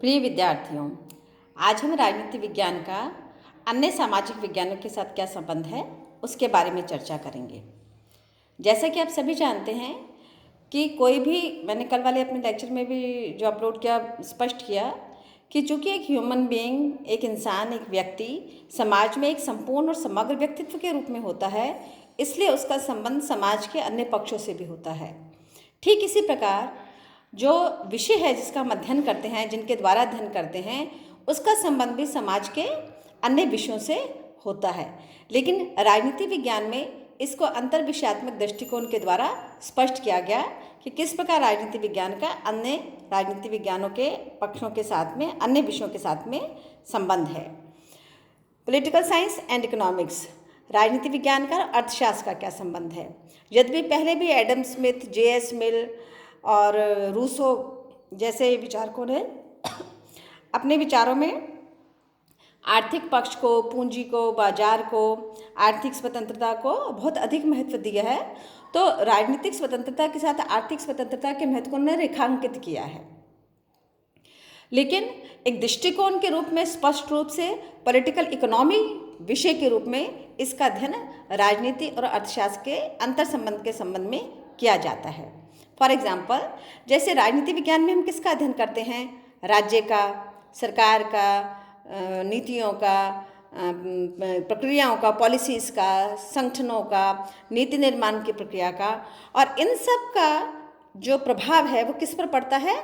प्रिय विद्यार्थियों, आज हम राजनीति विज्ञान का अन्य सामाजिक विज्ञानों के साथ क्या संबंध है उसके बारे में चर्चा करेंगे। जैसा कि आप सभी जानते हैं कि कोई भी, मैंने कल वाले अपने लेक्चर में भी जो अपलोड किया स्पष्ट किया कि चूँकि एक ह्यूमन बीइंग, एक इंसान, एक व्यक्ति समाज में एक संपूर्ण और समग्र व्यक्तित्व के रूप में होता है, इसलिए उसका संबंध समाज के अन्य पक्षों से भी होता है। ठीक इसी प्रकार जो विषय है जिसका हम अध्ययन करते हैं, जिनके द्वारा अध्ययन करते हैं, उसका संबंध भी समाज के अन्य विषयों से होता है। लेकिन राजनीति विज्ञान में इसको अंतर्विषयात्मक दृष्टिकोण के द्वारा स्पष्ट किया गया कि किस प्रकार राजनीति विज्ञान का अन्य राजनीति विज्ञानों के पक्षों के साथ में, अन्य विषयों के साथ में संबंध है। पॉलिटिकल साइंस एंड इकोनॉमिक्स, राजनीति विज्ञान का अर्थशास्त्र का क्या संबंध है। यद्यपि पहले भी एडम स्मिथ, J.S. मिल और रूसो जैसे विचारकों ने अपने विचारों में आर्थिक पक्ष को, पूंजी को, बाजार को, आर्थिक स्वतंत्रता को बहुत अधिक महत्व दिया है, तो राजनीतिक स्वतंत्रता के साथ आर्थिक स्वतंत्रता के महत्व को उन्होंने रेखांकित किया है। लेकिन एक दृष्टिकोण के रूप में स्पष्ट रूप से पॉलिटिकल इकोनॉमी विषय के रूप में इसका अध्ययन राजनीति और अर्थशास्त्र के अंतर संबंध के संबंध में किया जाता है। फॉर एग्जाम्पल, जैसे राजनीति विज्ञान में हम किसका अध्ययन करते हैं? राज्य का, सरकार का, नीतियों का, प्रक्रियाओं का, पॉलिसीज़ का, संगठनों का, नीति निर्माण की प्रक्रिया का, और इन सब का जो प्रभाव है वो किस पर पड़ता है?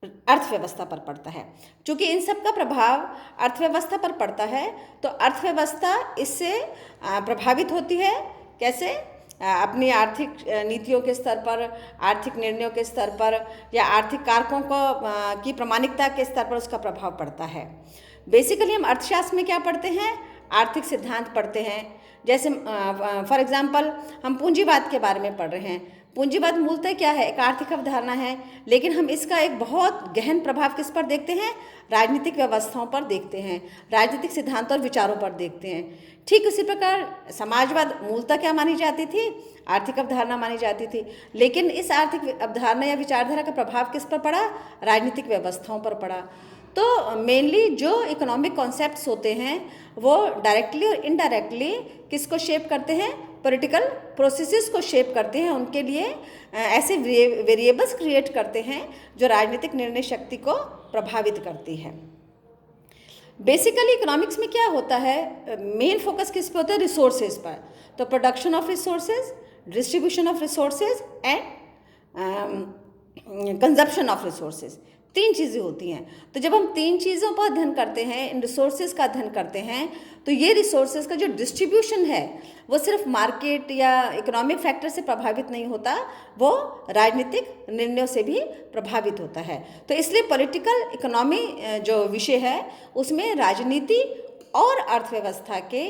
अर्थव्यवस्था पर पड़ता है। क्योंकि इन सब का प्रभाव अर्थव्यवस्था पर पड़ता है, तो अर्थव्यवस्था इससे प्रभावित होती है। कैसे? अपनी आर्थिक नीतियों के स्तर पर, आर्थिक निर्णयों के स्तर पर, या आर्थिक कारकों को की प्रामाणिकता के स्तर पर उसका प्रभाव पड़ता है। बेसिकली हम अर्थशास्त्र में क्या पढ़ते हैं? आर्थिक सिद्धांत पढ़ते हैं। जैसे फॉर एग्जांपल हम पूंजीवाद के बारे में पढ़ रहे हैं। पूंजीवाद मूलतः क्या है? एक आर्थिक अवधारणा है, लेकिन हम इसका एक बहुत गहन प्रभाव किस पर देखते हैं? राजनीतिक व्यवस्थाओं पर देखते हैं, राजनीतिक सिद्धांतों और विचारों पर देखते हैं। ठीक उसी प्रकार समाजवाद मूलतः क्या मानी जाती थी? आर्थिक अवधारणा मानी जाती थी, लेकिन इस आर्थिक अवधारणा या विचारधारा का प्रभाव किस पर पड़ा? राजनीतिक व्यवस्थाओं पर पड़ा। तो मेनली जो इकोनॉमिक कॉन्सेप्ट्स होते हैं वो डायरेक्टली और इनडायरेक्टली किसको शेप करते हैं? पॉलिटिकल प्रोसेसेस को शेप करते हैं। उनके लिए ऐसे वेरिएबल्स क्रिएट करते हैं जो राजनीतिक निर्णय शक्ति को प्रभावित करती है। बेसिकली इकोनॉमिक्स में क्या होता है? मेन फोकस किस पे होता है? रिसोर्सेज पर। तो production of resources, distribution of resources and consumption of resources, तीन चीज़ें होती हैं। तो जब हम तीन चीज़ों पर अध्ययन करते हैं, इन रिसोर्सेज का अध्ययन करते हैं, तो ये रिसोर्सेज का जो डिस्ट्रीब्यूशन है वो सिर्फ मार्केट या इकोनॉमिक फैक्टर से प्रभावित नहीं होता, वो राजनीतिक निर्णयों से भी प्रभावित होता है। तो इसलिए पॉलिटिकल इकोनॉमी जो विषय है उसमें राजनीति और अर्थव्यवस्था के,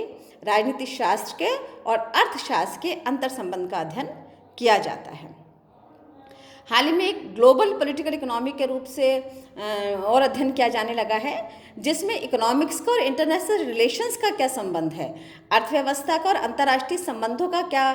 राजनीति शास्त्र के और अर्थशास्त्र के अंतर संबंध का अध्ययन किया जाता है। हाल ही में एक ग्लोबल पॉलिटिकल इकोनॉमी के रूप से और अध्ययन किया जाने लगा है, जिसमें इकोनॉमिक्स का और इंटरनेशनल रिलेशंस का क्या संबंध है, अर्थव्यवस्था का और अंतर्राष्ट्रीय संबंधों का क्या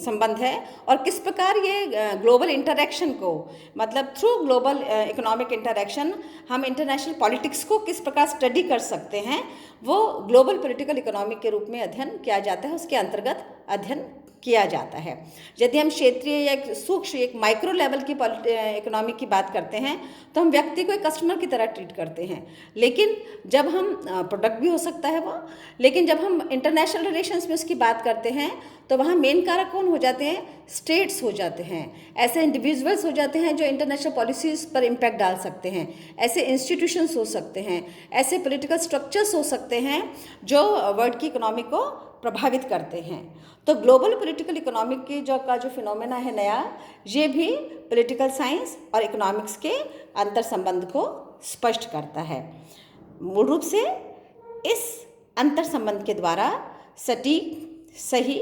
संबंध है, और किस प्रकार ये ग्लोबल इंटरैक्शन को, मतलब थ्रू ग्लोबल इकोनॉमिक इंटरैक्शन हम इंटरनेशनल पॉलिटिक्स को किस प्रकार स्टडी कर सकते हैं, वो ग्लोबल पॉलिटिकल इकोनॉमी के रूप में अध्ययन किया जाता है, उसके अंतर्गत अध्ययन किया जाता है। यदि हम क्षेत्रीय या सूक्ष्म, एक माइक्रो लेवल की इकोनॉमी की बात करते हैं तो हम व्यक्ति को एक कस्टमर की तरह ट्रीट करते हैं, लेकिन जब हम प्रोडक्ट भी हो सकता है वो, लेकिन जब हम इंटरनेशनल रिलेशंस में उसकी बात करते हैं तो वहाँ मेन कारक कौन हो जाते हैं? स्टेट्स हो जाते हैं। ऐसे इंडिविजुअल्स हो जाते हैं जो इंटरनेशनल पॉलिसीज़ पर इम्पैक्ट डाल सकते हैं। ऐसे इंस्टीट्यूशंस हो सकते हैं, ऐसे पॉलिटिकल स्ट्रक्चर्स हो सकते हैं जो वर्ल्ड की इकोनॉमी को प्रभावित करते हैं। तो ग्लोबल पॉलिटिकल इकोनॉमी की जो फिनोमेना है नया, ये भी पॉलिटिकल साइंस और इकोनॉमिक्स के अंतर संबंध को स्पष्ट करता है। मूल रूप से इस अंतर संबंध के द्वारा सटीक, सही,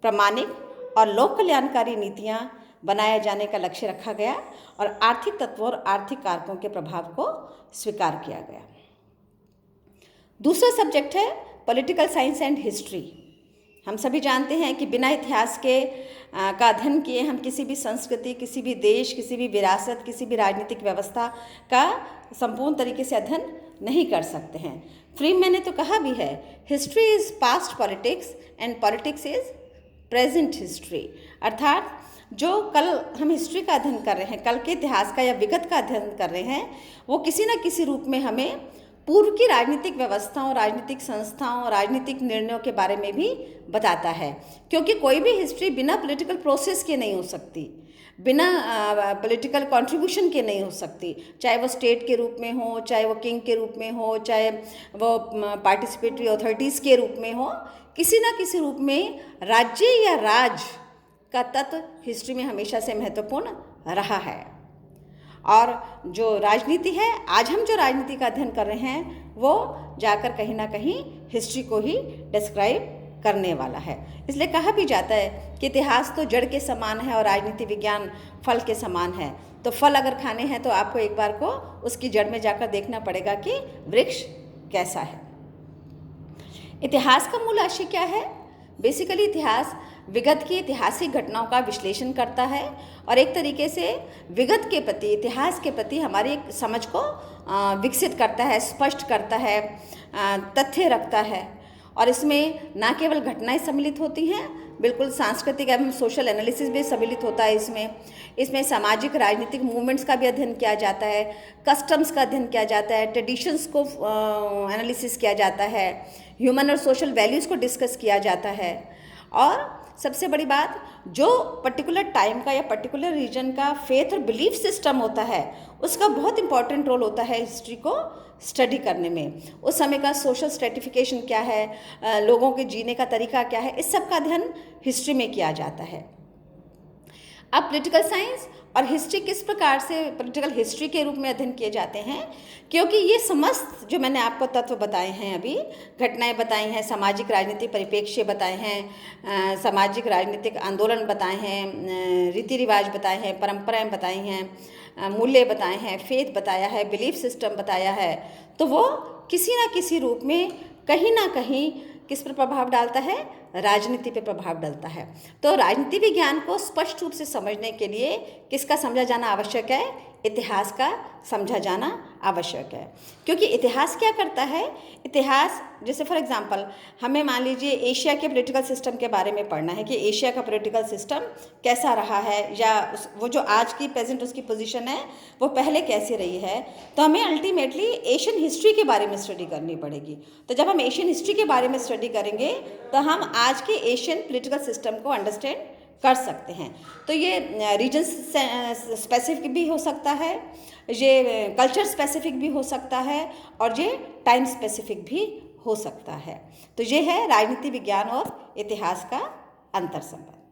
प्रामाणिक और लोक कल्याणकारी नीतियाँ बनाए जाने का लक्ष्य रखा गया और आर्थिक तत्वों और आर्थिक कारकों के प्रभाव को स्वीकार किया गया। दूसरा सब्जेक्ट है पॉलिटिकल साइंस एंड हिस्ट्री। हम सभी जानते हैं कि बिना इतिहास के का अध्ययन किए हम किसी भी संस्कृति, किसी भी देश, किसी भी विरासत, किसी भी राजनीतिक व्यवस्था का संपूर्ण तरीके से अध्ययन नहीं कर सकते हैं। फ्रीमैन ने तो कहा भी है, history is past politics and politics is present history. अर्थात जो कल हम हिस्ट्री का अध्ययन कर रहे हैं, कल के इतिहास का या विगत का अध्ययन कर रहे हैं, वो किसी न किसी रूप में हमें पूर्व की राजनीतिक व्यवस्थाओं, राजनीतिक संस्थाओं, राजनीतिक निर्णयों के बारे में भी बताता है। क्योंकि कोई भी हिस्ट्री बिना पॉलिटिकल प्रोसेस के नहीं हो सकती, बिना पॉलिटिकल कंट्रीब्यूशन के नहीं हो सकती, चाहे वो स्टेट के रूप में हो, चाहे वो किंग के रूप में हो, चाहे वो पार्टिसिपेटरी अथॉरिटीज़ के रूप में हो, किसी न किसी रूप में राज्य या राज का तत्व हिस्ट्री में हमेशा से महत्वपूर्ण रहा है। और जो राजनीति है, आज हम जो राजनीति का अध्ययन कर रहे हैं, वो जाकर कहीं ना कहीं हिस्ट्री को ही डिस्क्राइब करने वाला है। इसलिए कहा भी जाता है कि इतिहास तो जड़ के समान है और राजनीति विज्ञान फल के समान है। तो फल अगर खाने हैं तो आपको एक बार को उसकी जड़ में जाकर देखना पड़ेगा कि वृक्ष कैसा है। इतिहास का मूल आशय क्या है? बेसिकली इतिहास विगत की ऐतिहासिक घटनाओं का विश्लेषण करता है और एक तरीके से विगत के प्रति, इतिहास के प्रति हमारी एक समझ को विकसित करता है, स्पष्ट करता है, तथ्य रखता है। और इसमें ना केवल घटनाएं सम्मिलित होती हैं, बिल्कुल सांस्कृतिक एवं सोशल एनालिसिस भी सम्मिलित होता है। इसमें सामाजिक राजनीतिक मूवमेंट्स का भी अध्ययन किया जाता है, कस्टम्स का अध्ययन किया जाता है, ट्रेडिशंस को एनालिसिस किया जाता है, ह्यूमन और सोशल वैल्यूज़ को डिस्कस किया जाता है। और सबसे बड़ी बात, जो पर्टिकुलर टाइम का या पर्टिकुलर रीजन का फेथ और बिलीफ सिस्टम होता है, उसका बहुत इंपॉर्टेंट रोल होता है हिस्ट्री को स्टडी करने में। उस समय का सोशल स्ट्रेटिफिकेशन क्या है, लोगों के जीने का तरीका क्या है, इस सब का अध्ययन हिस्ट्री में किया जाता है। अब पॉलिटिकल साइंस और हिस्ट्री किस प्रकार से पॉलिटिकल हिस्ट्री के रूप में अध्ययन किए जाते हैं, क्योंकि ये समस्त जो मैंने आपको तत्व बताए हैं, अभी घटनाएं बताई हैं, सामाजिक राजनीतिक परिप्रेक्ष्य बताए हैं, सामाजिक राजनीतिक आंदोलन बताए हैं, रीति रिवाज बताए हैं, परंपराएं बताई हैं, मूल्य बताए हैं, फेथ बताया है, बिलीफ सिस्टम बताया है, तो वो किसी ना किसी रूप में कहीं ना कहीं किस पर प्रभाव डालता है? राजनीति पे प्रभाव डालता है। तो राजनीति विज्ञान को स्पष्ट रूप से समझने के लिए किसका समझा जाना आवश्यक है? इतिहास का समझा जाना आवश्यक है। क्योंकि इतिहास क्या करता है? इतिहास, जैसे फॉर एग्जांपल हमें मान लीजिए एशिया के पॉलिटिकल सिस्टम के बारे में पढ़ना है कि एशिया का पॉलिटिकल सिस्टम कैसा रहा है, या वो जो आज की प्रेजेंट उसकी पोजीशन है वो पहले कैसी रही है, तो हमें अल्टीमेटली एशियन हिस्ट्री के बारे में स्टडी करनी पड़ेगी। तो जब हम एशियन हिस्ट्री के बारे में स्टडी करेंगे तो हम आज के एशियन पॉलिटिकल सिस्टम को अंडरस्टैंड कर सकते हैं। तो ये रीजन स्पेसिफिक भी हो सकता है, ये कल्चर स्पेसिफिक भी हो सकता है, और ये टाइम स्पेसिफिक भी हो सकता है। तो ये है राजनीति विज्ञान और इतिहास का अंतर संबंध।